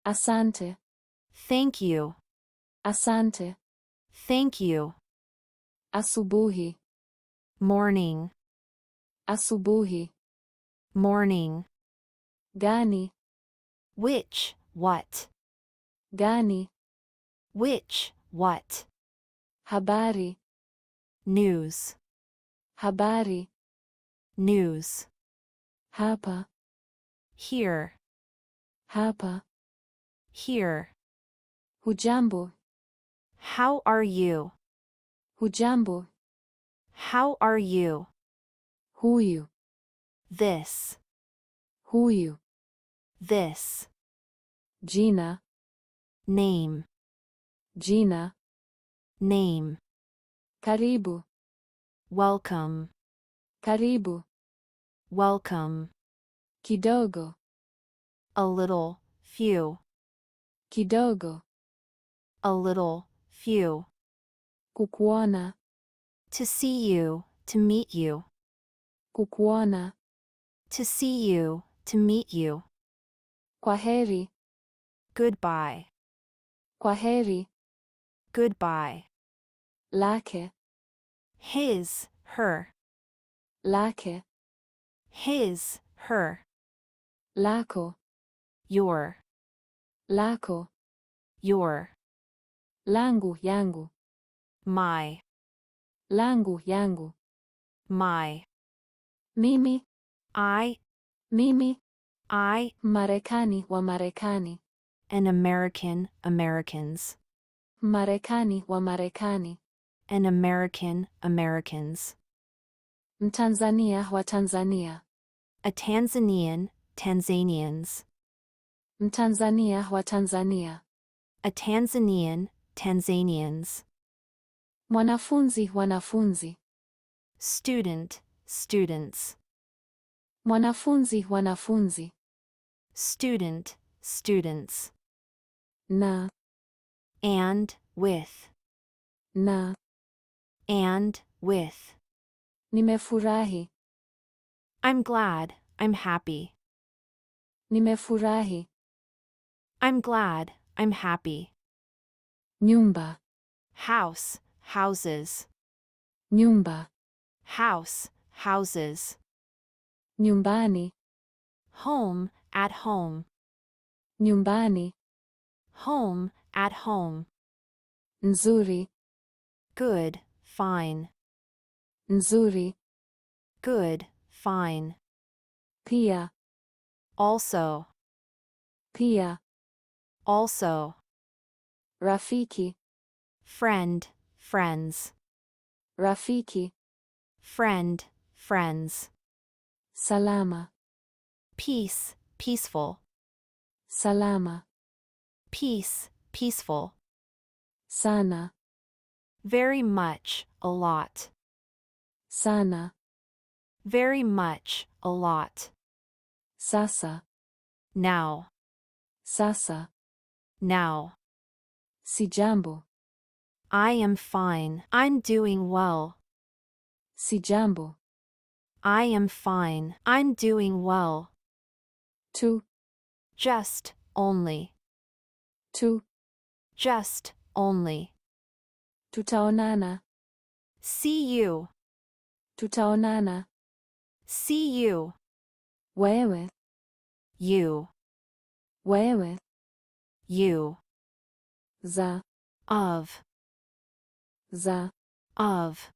Asante. Thank you. Asante. Thank you. Asubuhi. Morning. Asubuhi. Morning. Gani. Which, what? Gani. Which, what? Habari. News. Habari. News. Hapa. Here. Hapa. Here. Hujambo. How are you? Hujambo. How are you? Huyu. This. Huyu. This. Jina. Name. Jina. Name. Karibu. Welcome. Karibu. Welcome. Kidogo. A little, few. Kidogo. A little, few. Kukuona. To see you, to meet you. Kukuona. To see you, to meet you. Kwaheri. Goodbye. Kwaheri. Goodbye. Lake. His, her. Lake. His, her. Lako. Your. Lako. Your. Langu yangu. My. Langu yangu. My. Mimi. I. Mimi. I. Marekani wa Marekani. An American, Americans. Marekani wa Marekani. An American, Americans. Mtanzania wa Tanzania. A Tanzanian, Tanzanians. Mtanzania wa Tanzania. A Tanzanian, Tanzanians. Mwanafunzi wanafunzi. Student, students. Mwanafunzi wanafunzi. Student, students. Na. And, with. Na. And, with. Nimefurahi. I'm glad, I'm happy. Nimefurahi. I'm glad, I'm happy. Nyumba. House, houses. Nyumba. House, houses. Nyumbani. Home, at home. Nyumbani. Home, at home. Nzuri. Good, fine. Nzuri. Good, fine. Pia. Also. Pia. Also. Rafiki. Friend, friends. Rafiki. Friend, friends. Salama. Peace, peaceful. Salama. Peace, peaceful. Sana. Very much, a lot. Sana. Very much, a lot. Sasa. Now. Sasa. Now. Sijambo. I am fine. I'm doing well. Sijambo. I am fine. I'm doing well. Tu. Just, only. Tu. Just, only. Tutaonana. See you. Tutaonana. See you. Wewe. You. Wewe. You. Za. Of. Za. Of.